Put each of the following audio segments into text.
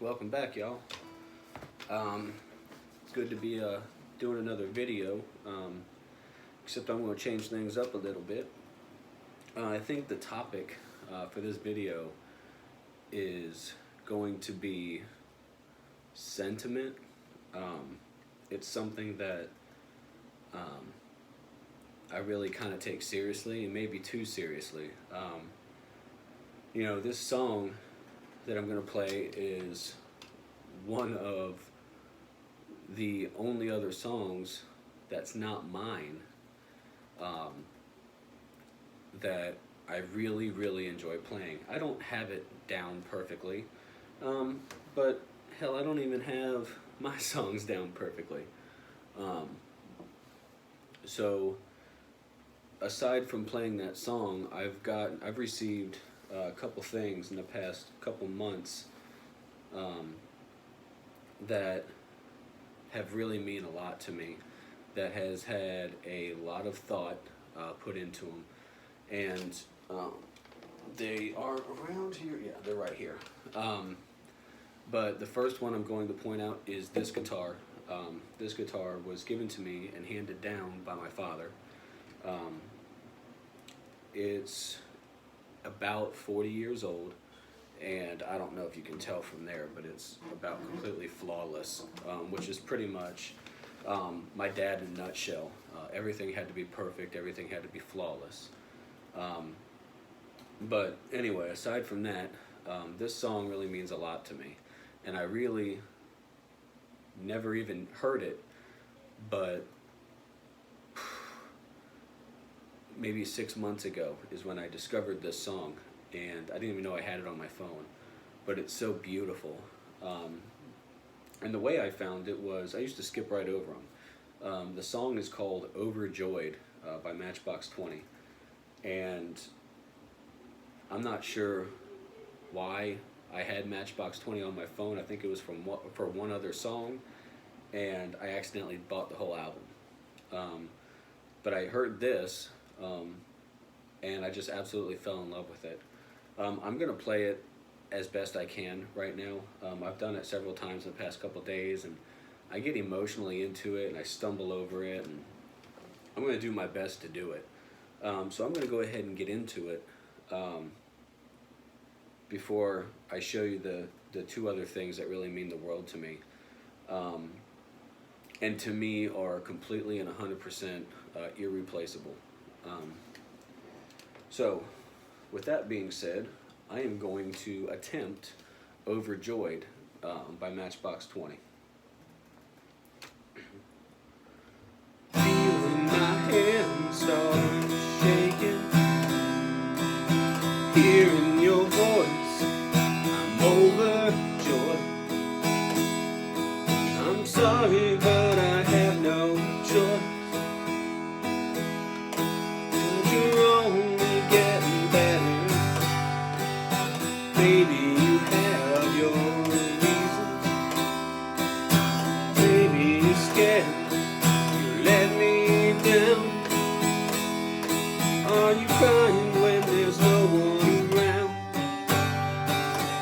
Welcome back, y'all. It's good to be doing another video, except I'm going to change things up a little bit. I think the topic for this video is going to be sentiment. It's something that I really kind of take seriously, and maybe too seriously. This song that I'm going to play is one of the only other songs that's not mine that I really enjoy playing. I don't have it down perfectly, but hell, I don't even have my songs down perfectly. So aside from playing that song, I've received a couple things in the past couple months that have really mean a lot to me, that has had a lot of thought put into them, and they are around here. Yeah, they're right here. But the first one I'm going to point out is this guitar. This guitar was given to me and handed down by my father. It's about 40 years old, and I don't know if you can tell from there, but it's about completely flawless, which is pretty much my dad in a nutshell. Everything had to be perfect, everything had to be flawless. But anyway, aside from that, this song really means a lot to me, and I really never even heard it, but maybe 6 months ago is when I discovered this song, and I didn't even know I had it on my phone, but it's so beautiful. And the way I found it was I used to skip right over them. The song is called Overjoyed by Matchbox 20, and I'm not sure why I had Matchbox 20 on my phone. I think it was for one other song, and I accidentally bought the whole album. But I heard this, and I just absolutely fell in love with it. I'm going to play it as best I can right now. I've done it several times in the past couple days, and I get emotionally into it, and I stumble over it, and I'm going to do my best to do it. So I'm going to go ahead and get into it before I show you the two other things that really mean the world to me, and to me are completely and 100% irreplaceable. So with that being said, I am going to attempt Overjoyed by Matchbox 20. Feeling my hands start shaking, hearing your voice, I'm overjoyed. I'm sorry, but I have no choice. You're only getting better. Maybe you have your reasons. Maybe you're scared you let me down. Are you crying when there's no one around?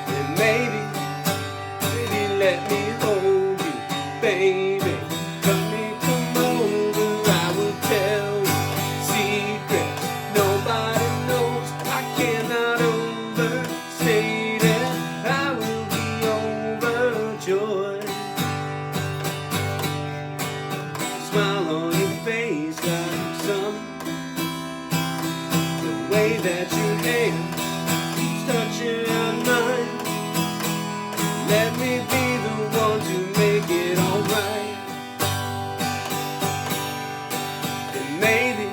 And maybe let me hold you, baby. Come over, I will tell you secrets nobody knows. I cannot overstate it. I will be overjoyed. Smile on your face like summer. The way that your hand keeps touching mine. Let me be the one to make it alright. And maybe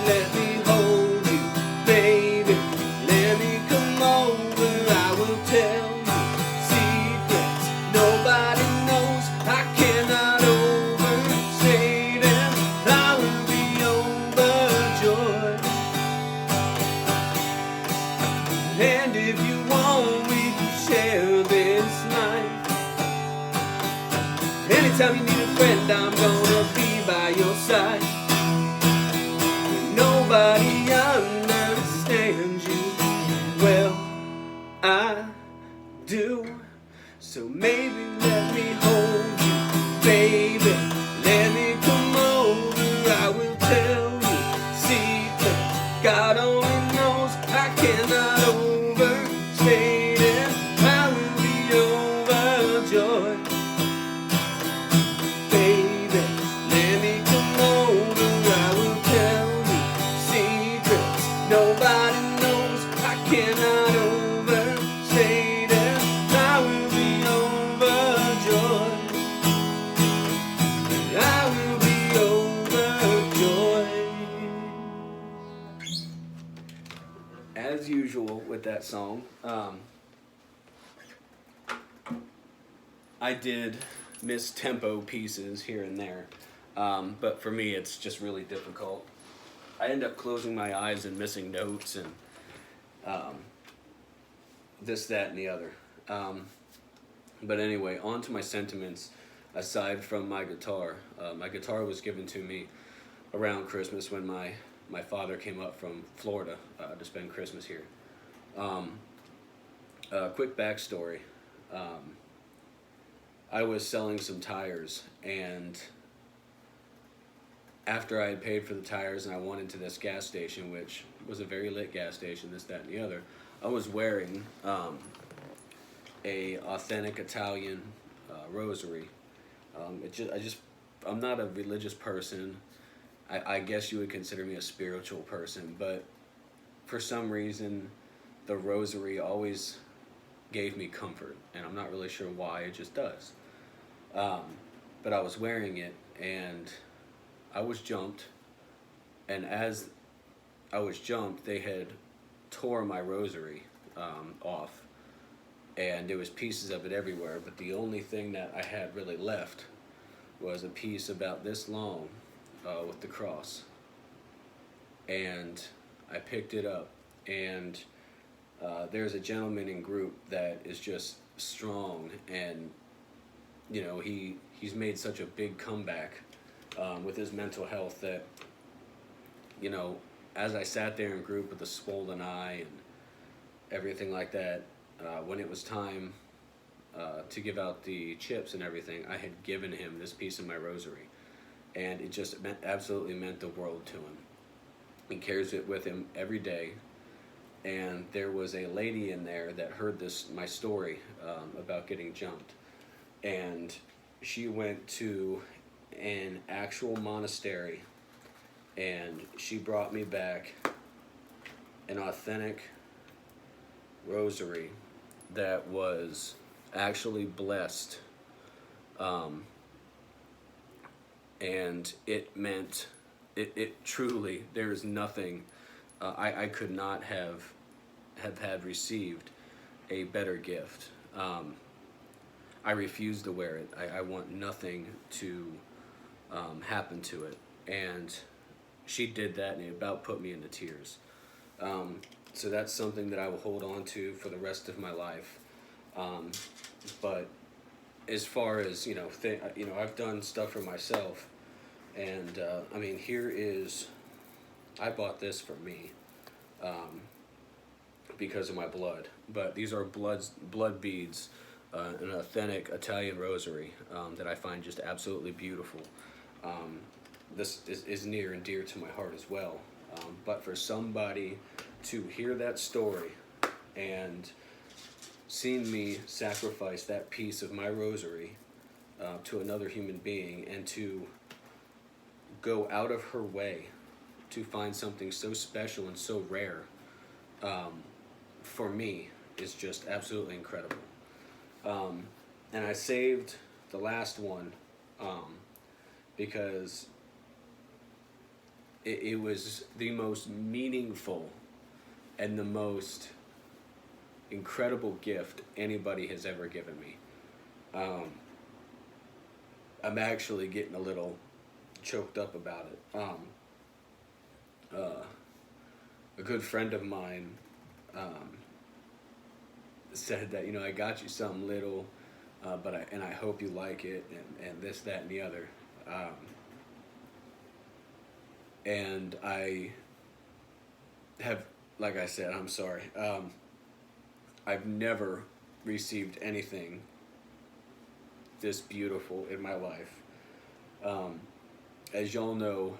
let me hold you, baby. Let me come over, I will tell you secrets nobody knows. I cannot overstate them. I will be overjoyed. And if you want, we can share this night. Anytime you need a friend, I'm gonna be by your side. When nobody understands you, well, I do. So maybe let me hold you, baby. Let me come over. I will tell you secret. God only knows I cannot overstate it. I will be overjoyed, baby. Let me come over. I will tell you secrets nobody knows. I cannot overstate it. I will be overjoyed. I will be overjoyed. As usual with that song, I did miss tempo pieces here and there, but for me it's just really difficult. I end up closing my eyes and missing notes and this, that, and the other. But anyway, on to my sentiments. Aside from my guitar was given to me around Christmas when my father came up from Florida to spend Christmas here. Quick backstory. I was selling some tires, and after I had paid for the tires and I went into this gas station, which was a very lit gas station, this, that, and the other, I was wearing a authentic Italian rosary. I'm not a religious person. I guess you would consider me a spiritual person, but for some reason, the rosary always gave me comfort, and I'm not really sure why, it just does. But I was wearing it, and I was jumped, and as I was jumped, they had tore my rosary off, and there was pieces of it everywhere, but the only thing that I had really left was a piece about this long with the cross. And I picked it up, and there's a gentleman in group that is just strong, and you know, he's made such a big comeback with his mental health that, you know, as I sat there in group with a swollen eye and everything like that, when it was time to give out the chips and everything, I had given him this piece of my rosary, and it just absolutely meant the world to him. He carries it with him every day, and there was a lady in there that heard my story about getting jumped, and she went to an actual monastery, and she brought me back an authentic rosary that was actually blessed, and it meant, it truly, there is nothing, I could not have had received a better gift. I refuse to wear it. I want nothing to happen to it. And she did that, and it about put me into tears. So that's something that I will hold on to for the rest of my life. But as far as, you know, I've done stuff for myself, and I mean, I bought this for me because of my blood, but these are blood beads, an authentic Italian rosary that I find just absolutely beautiful. This is near and dear to my heart as well. But for somebody to hear that story and seen me sacrifice that piece of my rosary to another human being, and to go out of her way to find something so special and so rare, for me, is just absolutely incredible. And I saved the last one because it was the most meaningful and the most incredible gift anybody has ever given me. I'm actually getting a little choked up about it. A good friend of mine said that, you know, I got you something little, but I hope you like it, and this, that, and the other. And I have, like I said, I'm sorry. I've never received anything this beautiful in my life. As y'all know,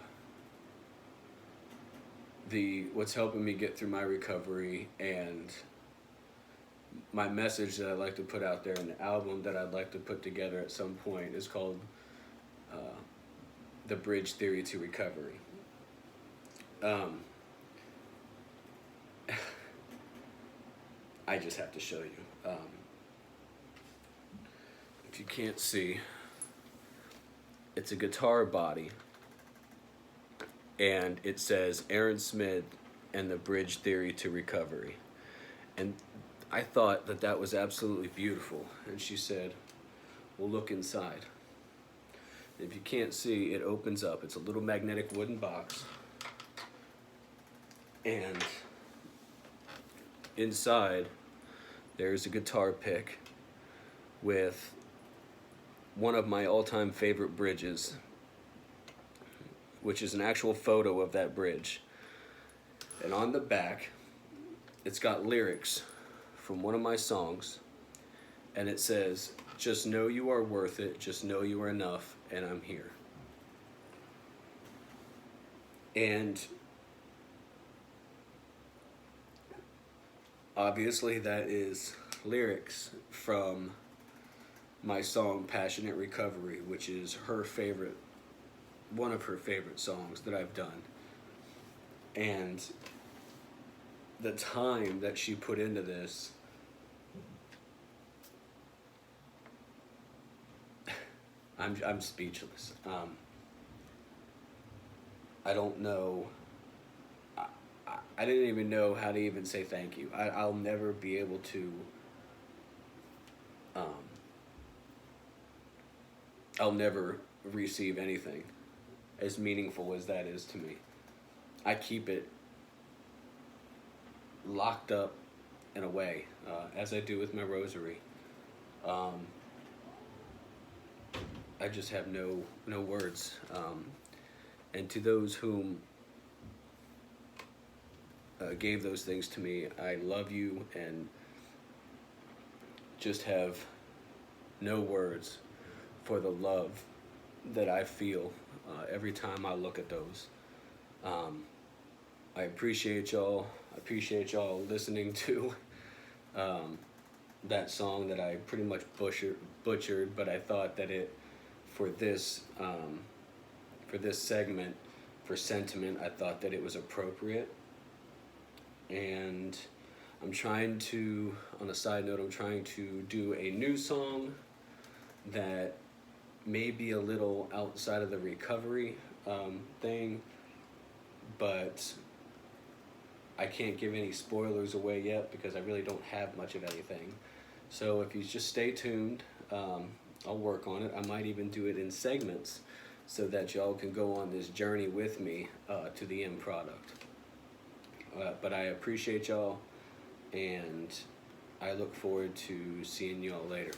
what's helping me get through my recovery and my message that I'd like to put out there and the album that I'd like to put together at some point is called The Bridge Theory to Recovery. I just have to show you. If you can't see, it's a guitar body, and it says Aaron Smith and the Bridge Theory to Recovery. And I thought that that was absolutely beautiful. And she said, well, look inside. If you can't see, it opens up. It's a little magnetic wooden box. And inside, there's a guitar pick with one of my all-time favorite bridges, which is an actual photo of that bridge. And on the back, it's got lyrics from one of my songs, and it says, just know you are worth it, just know you are enough, and I'm here. And obviously that is lyrics from my song Passionate Recovery, which is one of her favorite songs that I've done. And the time that she put into this, I'm speechless. I don't know. I didn't even know how to even say thank you. I'll never be able to. I'll never receive anything as meaningful as that is to me. I keep it locked up in a way, as I do with my rosary. I just have no words. And to those whom gave those things to me, I love you and just have no words for the love that I feel every time I look at those. I appreciate y'all. I appreciate y'all listening to that song that I pretty much butchered, but I thought that for this segment, for sentiment, I thought that it was appropriate. And I'm trying to, on a side note, I'm trying to do a new song that may be a little outside of the recovery thing, but I can't give any spoilers away yet because I really don't have much of anything. So if you just stay tuned, I'll work on it. I might even do it in segments so that y'all can go on this journey with me to the end product. But I appreciate y'all, and I look forward to seeing y'all later.